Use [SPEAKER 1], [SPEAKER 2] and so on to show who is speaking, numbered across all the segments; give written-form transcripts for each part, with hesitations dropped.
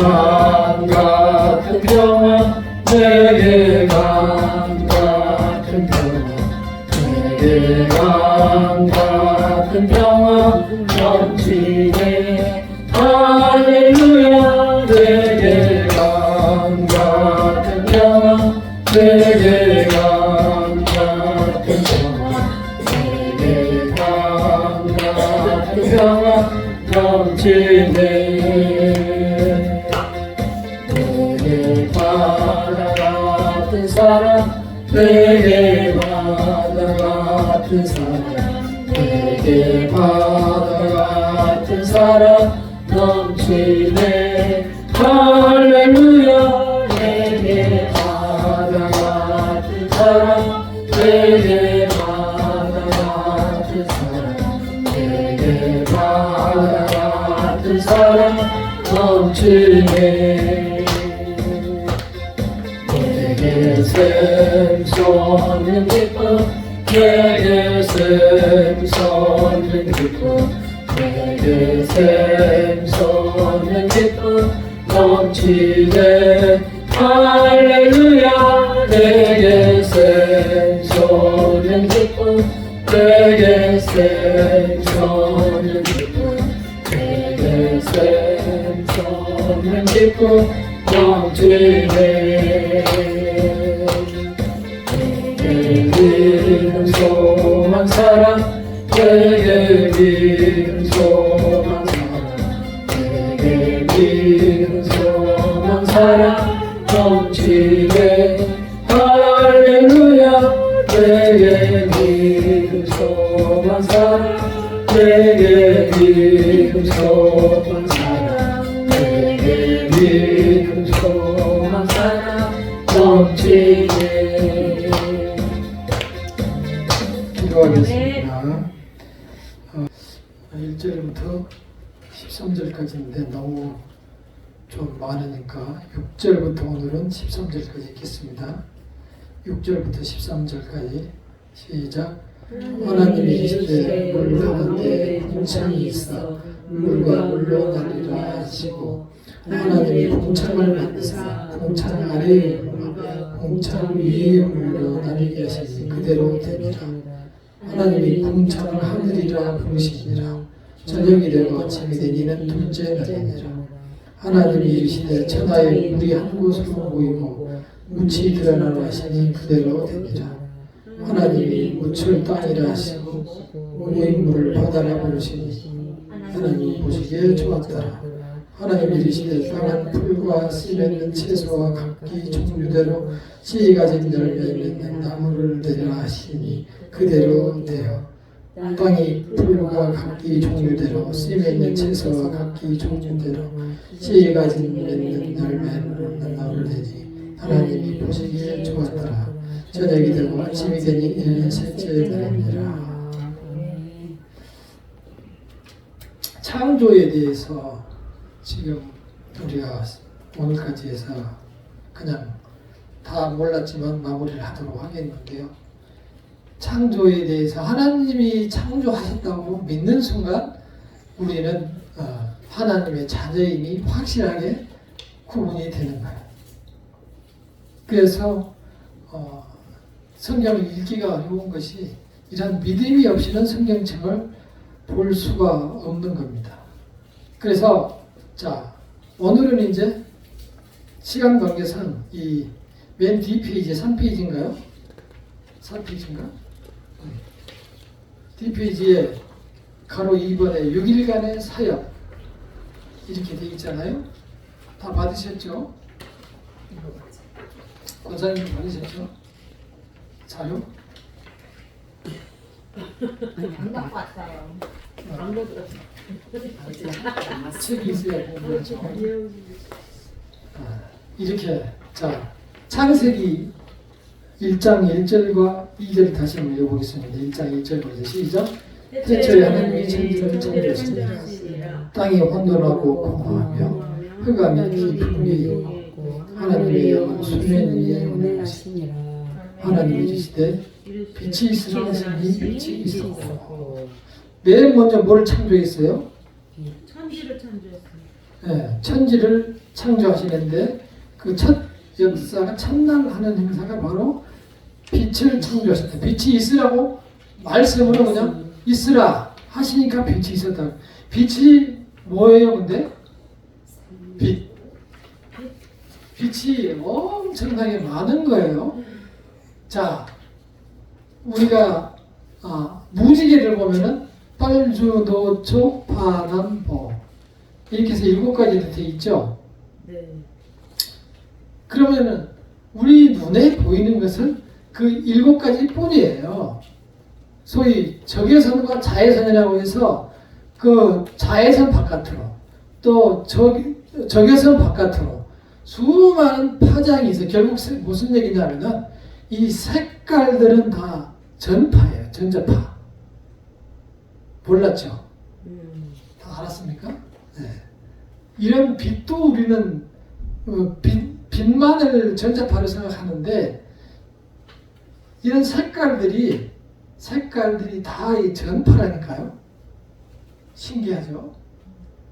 [SPEAKER 1] 강 같은 평화 내게 강 같은 평화 내게 강 같은 평화 넘치네 할렐루야 내게 강 같은 평화 내게 강 같은 평화 내게 강 같은 평화 넘치네 내게 바다 같은 사랑 내게 바다 같은 사랑 내게 바다 같은 사랑 넘치네 할렐루야 내게 바다 같은 사랑 내게 바다 같은 사랑 내게 바다 같은 사랑 넘치네 내게 샘솟는 기쁨 내게 샘솟는 기쁨 내게 샘솟는 기쁨 넘치네 할렐루야 내게 샘솟는 기쁨 내게 샘솟는 기쁨 내게 샘솟는 기쁨 넘치네 내게 믿음 소망 사랑 내게 믿음 소망 사랑 내게 믿음 소망 사랑 넘치네 할렐루야 내게 믿음 소망 사랑 내게 믿음 소망 사랑 내게 믿음 소망 사랑 넘치네 기도하겠습니다. 1절부터 13절까지인데 너무 좀 많으니까 6절부터 오늘은 13절까지 읽겠습니다. 6절부터 13절까지 시작. 하나님이 이르시되 물 가운데 궁창이 있어 물과 물로 나뉘라 하시고 하나님이 궁창을 만드사 궁창 아래의 물과 궁창 위의 물로 나뉘게 하시니 그대로 되니라. 하나님이 궁창을 하늘이라 부르시니라. 저녁이 되고 아침이 되니는 둘째 날이니라. 하나님이 이르시되 천하에 물이 한 곳으로 모이고 묻이 드러나라 하시니 그대로 되니라. 하나님이 묻을 땅이라 하시고 모인 물을 바다라 부르시니 하나님이 보시기에 좋았더라. 하나님이 이르시되 땅은 풀과 씨 맺는 채소와 각기 종류대로 씨 가진 열매 맺는 나무를 내리라 하시니 그대로 되어 땅이 풀과 각기 종류대로 씨 맺는 채소와 각기 종류대로 씨 가진 맺는 열매를 나무를 내니 하나님이 보시기에 좋았더라. 저녁이 되고 아침이 되니 이는 셋째 날이니라. 창조에 대해서 지금 우리가 오늘까지 해서 그냥 다 몰랐지만 마무리를 하도록 하겠는데요. 창조에 대해서 하나님이 창조하셨다고 믿는 순간 우리는 하나님의 자녀임이 확실하게 구분이 되는 거예요. 그래서 성경을 읽기가 어려운 것이 이런 믿음이 없이는 성경책을 볼 수가 없는 겁니다. 그래서 자 오늘은 이제 시간 관계상 이 맨 뒷페이지 3페이지인가요? 3페이지인가? 뒷페이지에 가로 2번에 6일간의 사역 이렇게 되어 있잖아요. 다 받으셨죠? 권사님 받으셨죠? 자료?
[SPEAKER 2] 안 갖고 왔어요.
[SPEAKER 1] 책이 있어야 공부하죠. 이렇게 자 창세기 1장 1절과 2절 다시 한번 읽어보겠습니다. 1장 1절부터 시작. 태초에 하나님이 천지를 창조하시니라. 땅이 혼돈하고 공허하며 흑암이 깊음이 있고 하나님의 영은 수면 위에 운행하시니라. 하나님이 이르시되 빛이 있으라 하시니 빛이 있었고. 맨 먼저 뭘 창조했어요?
[SPEAKER 2] 천지를 창조했어요.
[SPEAKER 1] 네, 천지를 창조하시는데 그 첫 역사가 첫날 하는 행사가 바로 빛을 창조하셨다. 빛이 있으라고 말씀으로 그냥 있으라 하시니까 빛이 있었다. 빛이 뭐예요? 근데 빛. 빛이 엄청나게 많은 거예요. 자, 우리가 무지개를 보면은 빨주노초 파남보 이렇게 해서 7가지로 되어 있죠.
[SPEAKER 2] 네.
[SPEAKER 1] 그러면은 우리 눈에 보이는 것은 그 7가지 뿐이에요. 소위 적외선과 자외선이라고 해서 그 자외선 바깥으로 또 적외선 바깥으로 수많은 파장이 있어요. 결국 무슨 얘기냐면은 이 색깔들은 다 전파예요. 전자파. 몰랐죠? 다 알았습니까? 네. 이런 빛도 우리는 빛만을 전자파로 생각하는데 이런 색깔들이 다 이 전파라니까요. 신기하죠?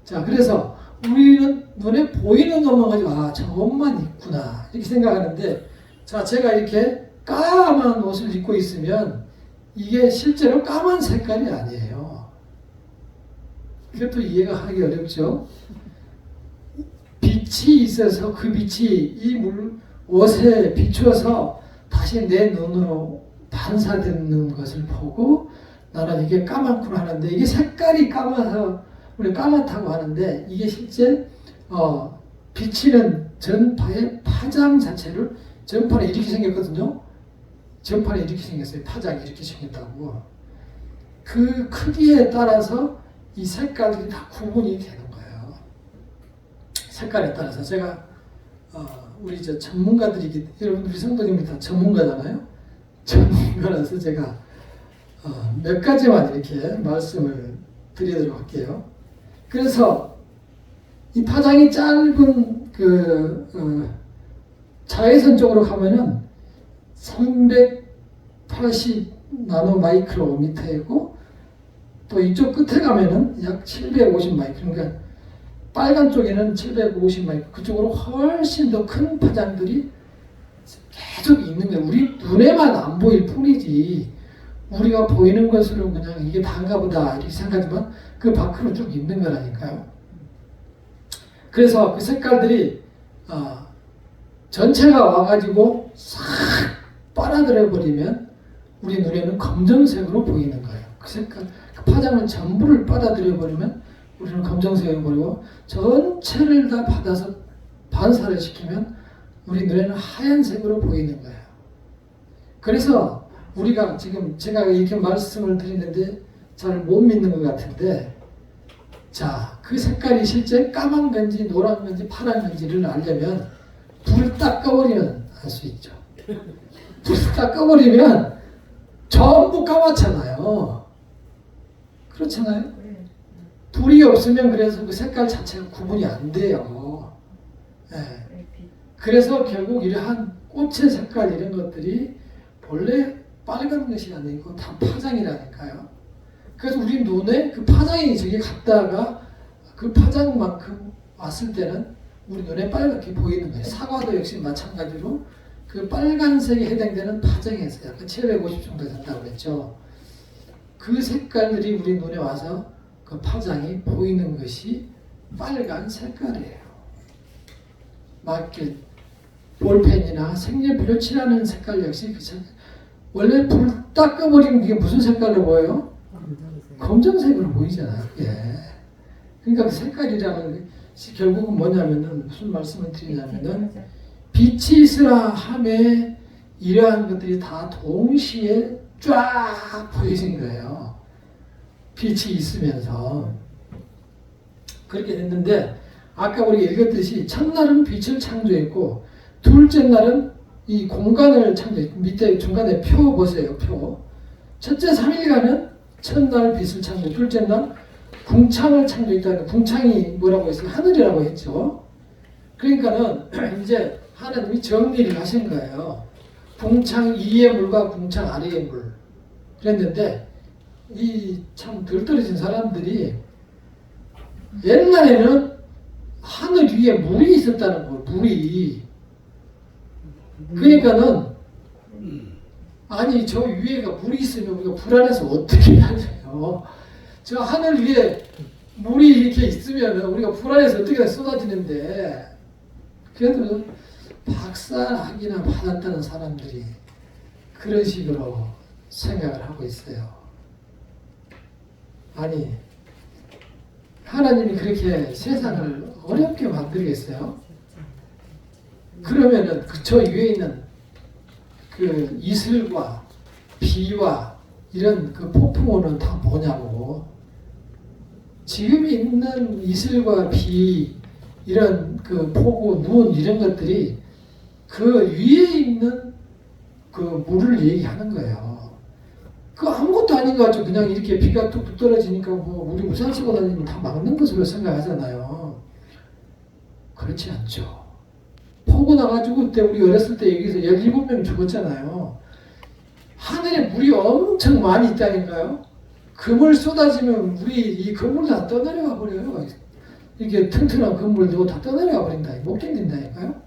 [SPEAKER 1] 자, 그래서 우리는 눈에 보이는 것만 가지고 저것만 있구나 이렇게 생각하는데, 자, 제가 이렇게 까만 옷을 입고 있으면 이게 실제로 까만 색깔이 아니에요. 이것도 이해가 하기 어렵죠? 빛이 있어서 그 빛이 이 옷에 비추어서 다시 내 눈으로 반사되는 것을 보고 나는 이게 까맣구나 하는데, 이게 색깔이 까마서 우리 까맣다고 하는데 이게 실제 비치는 전파의 파장 자체를, 전파는 이렇게 생겼거든요. 전파는 이렇게 생겼어요. 파장이 이렇게 생겼다고. 그 크기에 따라서 이 색깔들이 다 구분이 되는 거예요. 색깔에 따라서. 제가 우리 전문가들이, 여러분 우리 성도님들 다 전문가잖아요. 전문가라서 제가 몇 가지만 이렇게 말씀을 드리도록 할게요. 그래서 이 파장이 짧은 자외선 쪽으로 가면은 380 나노마이크로미터이고, 또 이쪽 끝에 가면은 약 750 마이크로, 그러니까 빨간 쪽에는 750 마이크로, 그쪽으로 훨씬 더 큰 파장들이 계속 있는 거예요. 우리 눈에만 안 보일 뿐이지 우리가 보이는 것으로 그냥 이게 다인가 보다 이렇게 생각하지만 그 밖으로 쭉 있는 거라니까요. 그래서 그 색깔들이 전체가 와가지고 싹 빨아들여 버리면 우리 눈에는 검정색으로 보이는 거예요. 그 색깔, 그 파장을 전부를 빨아들여 버리면 우리는 검정색으로 보이고, 전체를 다 받아서 반사를 시키면 우리 눈에는 하얀색으로 보이는 거예요. 그래서 우리가 지금 제가 이렇게 말씀을 드리는데 잘 못 믿는 것 같은데, 자, 그 색깔이 실제 까만 건지 노란 건지 파란 건지를 알려면 불을 딱 꺼버리면 알 수 있죠. 불을 딱 꺼버리면 전부 까맣잖아요. 그렇잖아요. 불이 없으면 그래서 그 색깔 자체가 구분이 안 돼요. 네. 그래서 결국 이러한 꽃의 색깔 이런 것들이 본래 빨간 것이 아니고 다 파장이라니까요. 그래서 우리 눈에 그 파장이 저기 갔다가 그 파장만큼 왔을 때는 우리 눈에 빨갛게 보이는 거예요. 사과도 역시 마찬가지로 그 빨간색에 해당되는 파장에서 약간 750 정도 된다고 그랬죠. 그 색깔들이 우리 눈에 와서 그 파장이 보이는 것이 빨간 색깔이에요. 막 이렇게 볼펜이나 색연필로 칠하는 색깔 역시 그 색깔. 원래 불 딱 꺼버리면 그게 무슨 색깔로 보여요? 검정색으로 보이잖아요. 예. 그러니까 그 색깔이라는 것이 결국은 뭐냐면은, 무슨 말씀을 드리냐면은, 빛이 있으라 함에 이러한 것들이 다 동시에 쫙 보이신 거예요. 빛이 있으면서. 그렇게 됐는데, 아까 우리가 읽었듯이 첫날은 빛을 창조했고, 둘째 날은 이 공간을 창조했고, 밑에 중간에 표 보세요. 표. 첫째 3일간은 첫날 빛을 창조, 둘째 날 궁창을 창조했다는, 궁창이 뭐라고 했어요? 하늘이라고 했죠. 그러니까는 이제 하나님이 정리를 하신 거예요. 궁창 위의 물과 궁창 아래의 물. 그랬는데 이 참 덜 떨어진 사람들이 옛날에는 하늘 위에 물이 있었다는 거예요. 물이. 그러니까는 아니 저 위에가 물이 있으면 우리가 불안해서 어떻게 하냐요. 저 하늘 위에 물이 이렇게 있으면 우리가 불안해서 어떻게 쏟아지는데 그래도 박사학위나 받았다는 사람들이 그런 식으로 생각을 하고 있어요. 아니 하나님이 그렇게 세상을 어렵게 만들겠어요? 그러면은 저 위에 있는 그 이슬과 비와 이런 그 폭풍우는 다 뭐냐고. 지금 있는 이슬과 비 이런 그 폭우, 눈 이런 것들이 그 위에 있는 그 물을 얘기하는 거예요. 그 아무것도 아닌 것 같죠. 그냥 이렇게 비가 뚝뚝 떨어지니까 뭐 우리 우산 쓰고 다니면 다 막는 것으로 생각하잖아요. 그렇지 않죠. 폭우 나가지고 그때 우리 어렸을 때 여기서 17명이 죽었잖아요. 하늘에 물이 엄청 많이 있다니까요. 그물 쏟아지면 우리 이 건물 다 떠내려가 버려요. 이렇게 튼튼한 건물도 다 떠내려가 버린다. 못 견딘다니까요.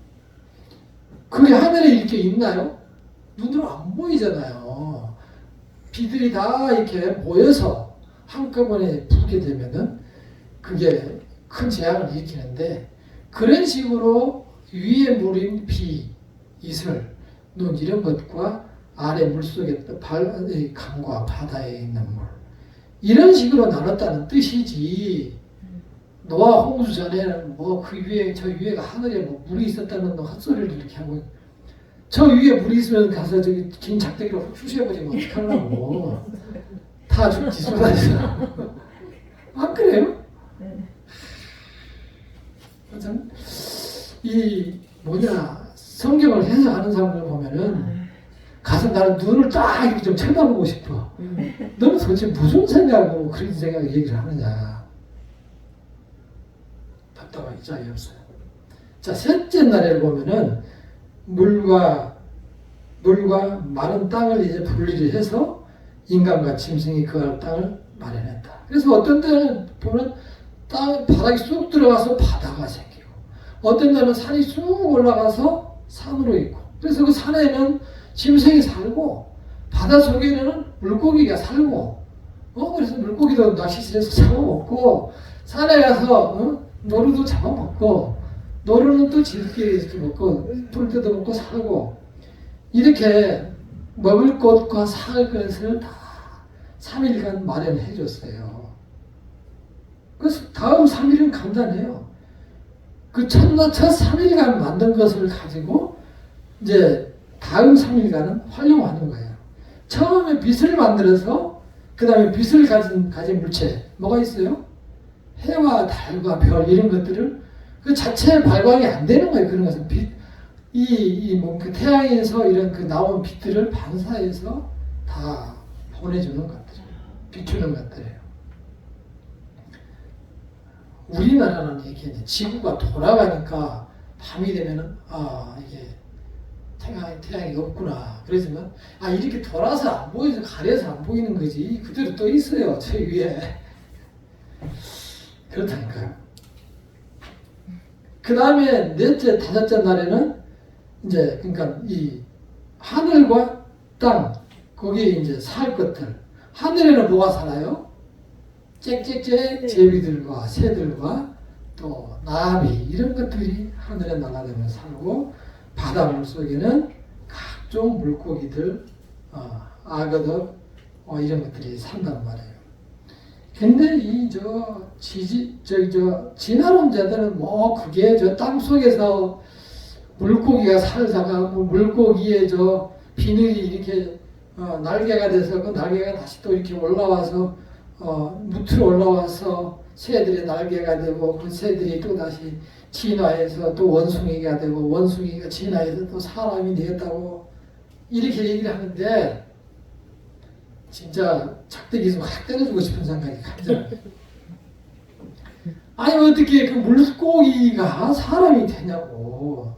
[SPEAKER 1] 그게 하늘에 이렇게 있나요? 눈으로 안 보이잖아요. 비들이 다 이렇게 모여서 한꺼번에 불게 되면은 그게 큰 재앙을 일으키는데 그런 식으로 위에 물인 비, 이슬, 눈 이런 것과 아래 물속에 강과 바다에 있는 물 이런 식으로 나눴다는 뜻이지. 노아 홍수 전에는 뭐 그 위에 저 위에가 하늘에 뭐 물이 있었다는 헛소리를 이렇게 하고 저 위에 물이 있으면 가서 저기 긴 작대기로 훅 쑤셔버리면 어떡하려고. 다 죽지 쏟아져서. 안 그래요? 이 성경을 해석하는 사람들 보면은 가서 나는 눈을 딱 이렇게 좀 쳐다보고 싶어. 너는 도대체 무슨 생각으로 그런 생각을 얘기를 하느냐. 답답하기 짝이 없어요. 자, 셋째 날에 보면은 물과 마른 땅을 이제 분리를 해서 인간과 짐승이 그 땅을 마련했다. 그래서 어떤 때는 보면 바닥이 쑥 들어가서 바다가 생기고 어떤 날은 산이 쑥 올라가서 산으로 있고 그래서 그 산에는 짐승이 살고 바다 속에는 물고기가 살고 그래서 물고기도 낚시질해서 잡아먹고 산에 가서 노루도 잡아먹고 노루는 또 지들끼리 이렇게 먹고 풀 뜯어먹고 살고 이렇게 먹을 것과 살 것을 다 3일간 마련해 줬어요. 그래서 다음 3일은 간단해요. 그 첫 3일간 만든 것을 가지고 이제 다음 3일간은 활용하는 거예요. 처음에 빛을 만들어서 그 다음에 빛을 가진 물체 뭐가 있어요? 해와 달과 별 이런 것들을 그 자체 발광이 안 되는 거예요. 그런 것은 그 태양에서 이런 그 나온 빛들을 반사해서 다 보내주는 것들이에요. 비추는 것들이에요. 우리나라는 이렇게 이제 지구가 돌아가니까 밤이 되면은 이게 태양이 없구나. 그러지만 이렇게 돌아서 안 보여서 가려서 안 보이는 거지. 그대로 또 있어요. 저 위에. 그렇다니까요. 그 다음에 넷째, 다섯째 날에는 이제 그러니까 이 하늘과 땅 거기에 이제 살 것들. 하늘에는 뭐가 살아요? 짹짹짹 제비들과 새들과 또 나비 이런 것들이 하늘에 날아다니며 살고 바닷물 속에는 각종 물고기들, 악어들 이런 것들이 산단 말이에요. 근데 진화론자들은 그게 저 땅 속에서 물고기가 살다가 물고기의 비늘이 이렇게 날개가 돼서 그 날개가 다시 또 이렇게 올라와서 무트로 올라와서 새들의 날개가 되고 그 새들이 또 다시 진화해서 또 원숭이가 되고 원숭이가 진화해서 또 사람이 되었다고 이렇게 얘기를 하는데 진짜 작대기 좀 확 때려주고 싶은 생각이 갑자기. 아니 어떻게 그 물고기가 사람이 되냐고.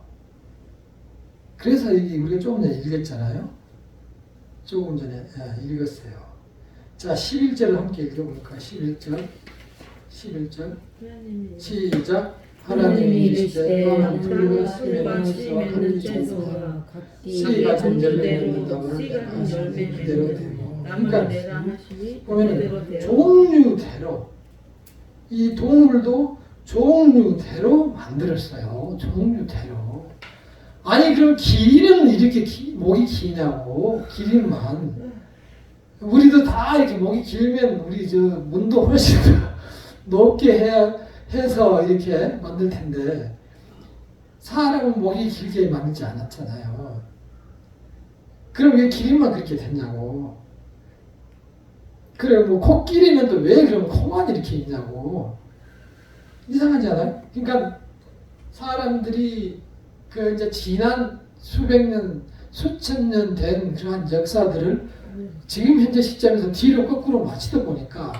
[SPEAKER 1] 그래서 우리가 조금 전에 읽었잖아요. 조금 전에 읽었어요. 자 11절을 함께 읽어볼까요? 11절 시작. 하나님이 이르시되
[SPEAKER 3] 땅과
[SPEAKER 1] 풀과
[SPEAKER 3] 풀과
[SPEAKER 1] 씨
[SPEAKER 3] 씨
[SPEAKER 1] 맺는
[SPEAKER 3] 맺는
[SPEAKER 1] 채소가
[SPEAKER 3] 채소가
[SPEAKER 1] 씨 같은 열매를
[SPEAKER 3] 종류대로
[SPEAKER 1] 맺는다고
[SPEAKER 3] 씨 같은
[SPEAKER 1] 하시니
[SPEAKER 3] 열매
[SPEAKER 1] 그대로
[SPEAKER 3] 맺는
[SPEAKER 1] 되고
[SPEAKER 3] 나무를
[SPEAKER 1] 그러니까
[SPEAKER 3] 내라 하시니
[SPEAKER 1] 보면은
[SPEAKER 3] 그대로 되어
[SPEAKER 1] 종류대로 이 동물도 종류대로 만들었어요. 종류대로. 아니 그럼 길이는 이렇게 목이 기냐고. 길이만. 우리도 다 이렇게 목이 길면 우리 저 문도 훨씬 더 높게 해서 이렇게 만들 텐데 사람은 목이 길게 만들지 않았잖아요. 그럼 왜 길이만 그렇게 됐냐고. 그래 뭐 코끼리는 또 왜 그럼 코만 이렇게 있냐고. 이상하지 않아요? 그러니까 사람들이 그 이제 지난 수백 년, 수천 년 된 그러한 역사들을 지금 현재 시점에서 뒤로 거꾸로 마치다 보니까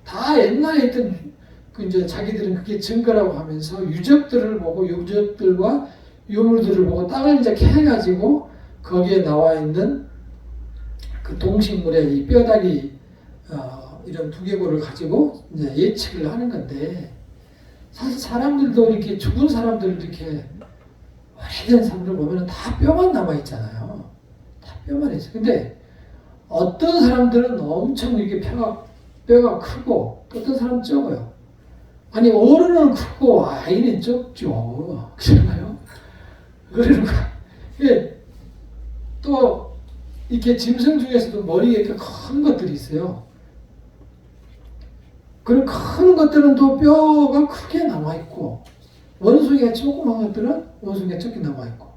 [SPEAKER 1] 다 옛날에 있던 그 이제 자기들은 그게 증거라고 하면서 유적들을 보고 유적들과 유물들을 보고 땅을 이제 캐가지고 거기에 나와 있는 그 동식물의 이 뼈다귀 이런 두개골을 가지고 이제 예측을 하는 건데 사실 사람들도 이렇게 죽은 사람들 이렇게 오래된 사람들 보면 다 뼈만 남아 있잖아요. 다 뼈만 있어. 근데 어떤 사람들은 엄청 이렇게 뼈가 크고 어떤 사람은 적어요. 아니 어른은 크고 아이는 적죠. 그렇잖아요. 그러니까 또 이렇게 짐승 중에서도 머리에 이렇게 큰 것들이 있어요. 그런 큰 것들은 또 뼈가 크게 남아있고 원숭이가 조그만 것들은 원숭이가 적게 남아있고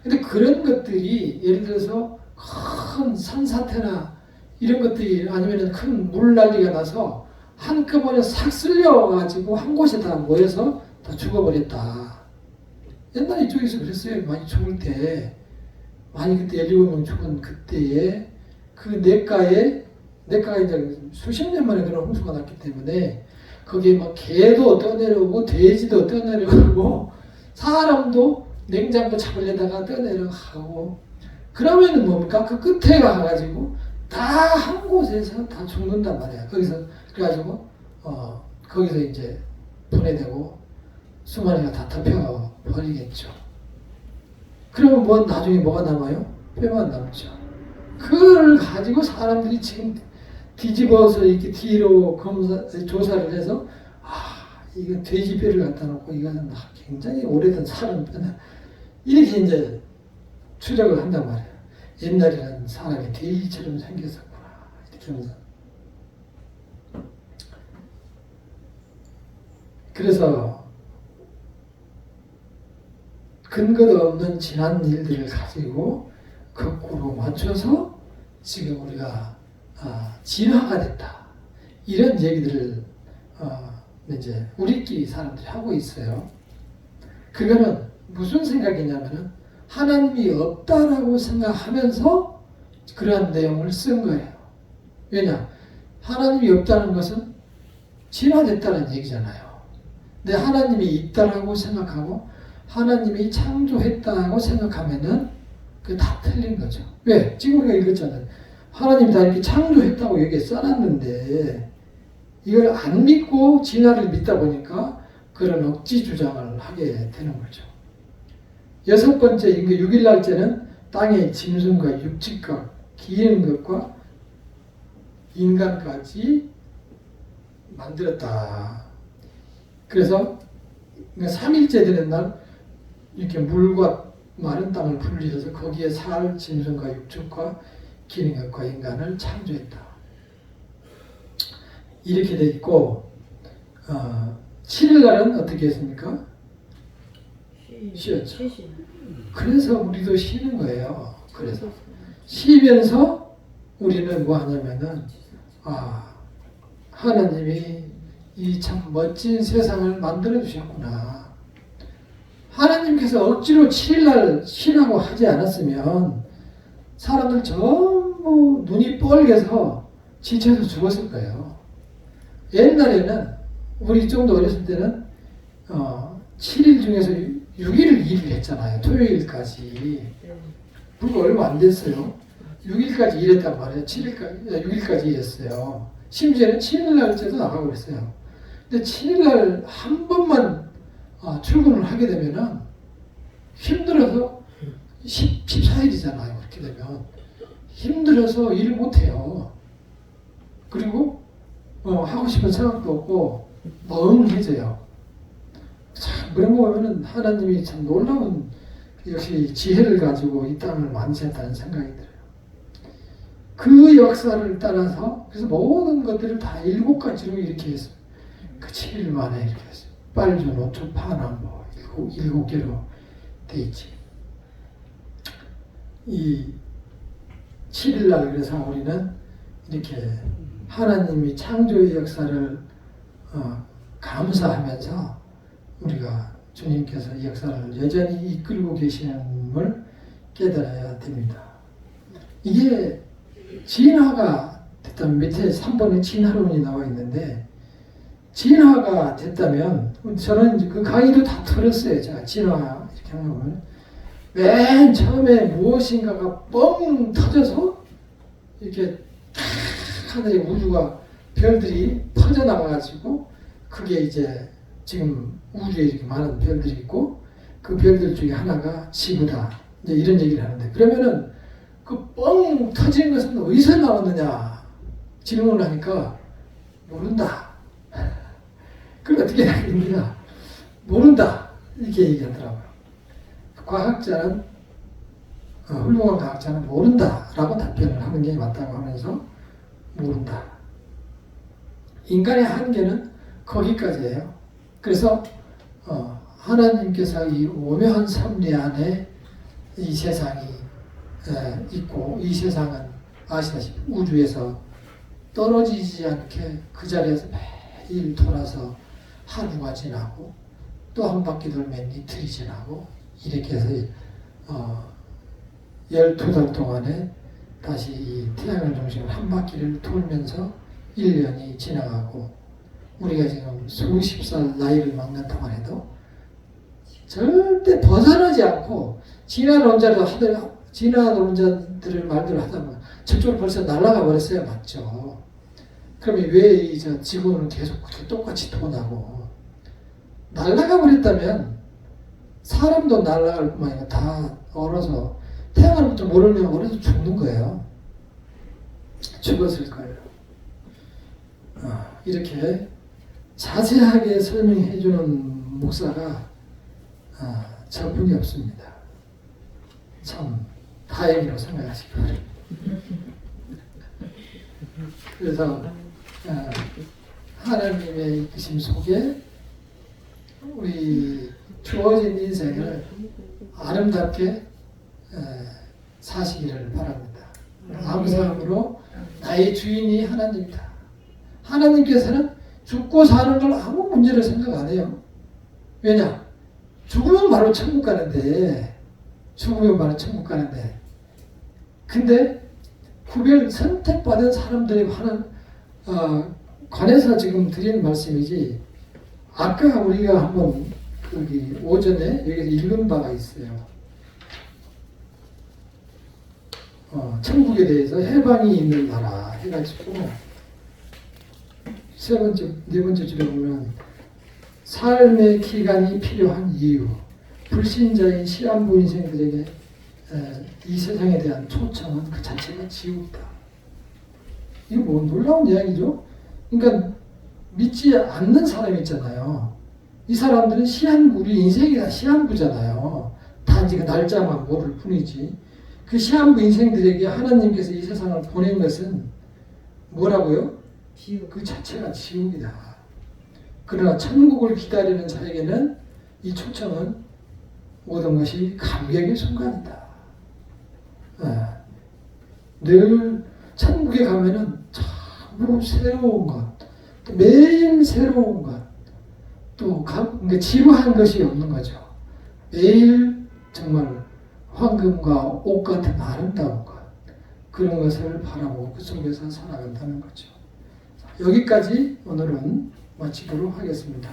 [SPEAKER 1] 근데 그런 것들이 예를 들어서 큰 산사태나 이런 것들이 아니면 큰 물난리가 나서 한꺼번에 싹 쓸려가지고 한 곳에 다 모여서 다 죽어버렸다. 옛날 이쪽에서 그랬어요. 많이 죽을 때 많이 그때 17명 죽은 그때에 그 내과가 이제 수십 년 만에 그런 홍수가 났기 때문에 거기에 막 개도 떠내려오고 돼지도 떠내려오고 사람도 냉장고 잡으려다가 떠내려가고 그러면은 뭡니까? 그 끝에 가가지고 다 한 곳에서 다 죽는단 말이야. 거기서 그래가지고 거기서 이제 분해되고 수많이가 다 덮여 버리겠죠. 그러면 뭐 나중에 뭐가 남아요? 뼈만 남죠. 그걸 가지고 사람들이 지금 뒤집어서 이렇게 뒤로 조사를 해서 이거 돼지 뼈를 갖다 놓고 이거는 굉장히 오래된 사람 뼈다 이렇게 이제 추적을 한단 말이에요. 옛날에는 사람이 돼지처럼 생겼었구나 이렇게 하면서 그래서 근거도 없는 지난 일들을 가지고 거꾸로 맞춰서 지금 우리가 진화가 됐다. 이런 얘기들을 이제 우리끼리 사람들이 하고 있어요. 그거는 무슨 생각이냐면은 하나님이 없다라고 생각하면서 그러한 내용을 쓴 거예요. 왜냐? 하나님이 없다는 것은 진화됐다는 얘기잖아요. 근데 하나님이 있다라고 생각하고 하나님이 창조했다고 생각하면은 그게 다 틀린 거죠. 왜? 지금 우리가 읽었잖아요. 하나님이 다 이렇게 창조했다고 여기에 써놨는데 이걸 안 믿고 진화를 믿다 보니까 그런 억지 주장을 하게 되는 거죠. 6번째 6일날째는 땅의 짐승과 육지과 기는 것과 인간까지 만들었다. 그래서 3일째 되는 날 이렇게 물과 마른 땅을 분리해서 거기에 살 짐승과 육축과 기는 것과 인간을 창조했다. 이렇게 돼 있고 7일날은 어떻게 했습니까? 쉬었죠. 그래서 우리도 쉬는 거예요. 그래서 쉬면서 우리는 뭐 하냐면은 하나님이 이 참 멋진 세상을 만들어 주셨구나. 하나님께서 억지로 7일날 쉬라고 하지 않았으면 사람들 전부 눈이 뻘개서 지쳐서 죽었을 거예요. 옛날에는 우리 좀 더 어렸을 때는 7일 중에서 6일을 일을 했잖아요. 토요일까지. 불과 얼마 안 됐어요. 6일까지 일했단 말이에요. 6일까지 일했어요. 심지어는 7일날째도 나가고 그랬어요. 근데 7일날 한 번만 출근을 하게 되면은 힘들어서 14일이잖아요. 그렇게 되면 힘들어서 일을 못해요. 그리고 하고 싶은 생각도 없고 멍해져요. 참 그런 거 보면은 하나님이 참 놀라운 역시 지혜를 가지고 이 땅을 만드셨다는 생각이 들어요. 그 역사를 따라서 그래서 모든 것들을 다 7가지로 이렇게 했어요. 그 7일 만에 이렇게 했어요. 빨주, 노초, 파나 뭐 7개로 돼 있지. 이 7일날 그래서 우리는 이렇게 하나님이 창조의 역사를 감사하면서 우리가 주님께서 이 역사를 여전히 이끌고 계시는걸 깨달아야 됩니다. 이게 진화가 됐다면 밑에 3번에 진화론이 나와 있는데 진화가 됐다면 저는 그 강의도 다 들었어요. 제가 진화 이렇게 하면 맨 처음에 무엇인가가 뻥 터져서 이렇게 하늘의 우주가 별들이 퍼져나가가지고 그게 이제 지금 우주에 이렇게 많은 별들이 있고 그 별들 중에 하나가 지구다. 이제 이런 얘기를 하는데 그러면은 그 뻥 터진 것은 어디서 나왔느냐 질문을 하니까 모른다. 그걸 어떻게 하겠느냐 모른다 이렇게 얘기하더라고요. 과학자는 훌륭한 과학자는 모른다라고 답변을 하는 게 맞다고 하면서 모른다. 인간의 한계는 거기까지예요. 그래서 하나님께서 이 오묘한 섭리 안에 이 세상이 있고 이 세상은 아시다시피 우주에서 떨어지지 않게 그 자리에서 매일 돌아서 하루가 지나고 또 한 바퀴 돌면 이틀이 지나고 이렇게 해서 12달 동안에 다시 이 태양을 중심으로 한 바퀴를 돌면서 1년이 지나가고 우리가 지금 수십 살 나이를 먹는 동안에도 절대 벗어나지 않고 진화론자들을 말대로 하다 보면 저쪽으로 벌써 날아가 버렸어야 맞죠. 그러면 왜 저 지구는 계속 그렇게 똑같이 도나고 날아가 버렸다면 사람도 날아갈 뿐만 아니라 다 얼어서 태양으로부터 모르면 얼어서 죽는 거예요. 죽었을 거예요. 이렇게 자세하게 설명해 주는 목사가 저뿐이 없습니다. 참 다행이라고 생각하시기 바랍니다. 그래서 하나님의 이끄심 속에 우리 주어진 인생을 아름답게 사시기를 바랍니다. 아무 사람으로 나의 주인이 하나님이다. 하나님께서는 죽고 사는 걸 아무 문제를 생각 안 해요. 왜냐? 죽으면 바로 천국 가는데 근데 구별 선택받은 사람들에 관해서 지금 드리는 말씀이지 아까 우리가 한번 여기 오전에 여기서 읽은 바가 있어요. 천국에 대해서 해방이 있는 나라 해가지고 네 번째 줄에 보면 삶의 기간이 필요한 이유 불신자인 시한부 인생들에게 이 세상에 대한 초청은 그 자체가 지옥이다. 이거 뭐 놀라운 이야기죠? 그러니까 믿지 않는 사람이 있잖아요. 이 사람들은 우리 인생이 다 시한부잖아요. 단지 그 날짜만 모를 뿐이지. 그 시한부 인생들에게 하나님께서 이 세상을 보낸 것은 뭐라고요? 그 자체가 지옥이다. 그러나 천국을 기다리는 자에게는 이 초청은 모든 것이 감격의 순간이다. 늘 천국에 가면은 참으로 새로운 것, 또 매일 새로운 것, 또 그러니까 지루한 것이 없는 거죠. 매일 정말 황금과 옷 같은 아름다운 것, 그런 것을 바라보고 그 속에서 살아간다는 거죠. 여기까지 오늘은 마치도록 하겠습니다.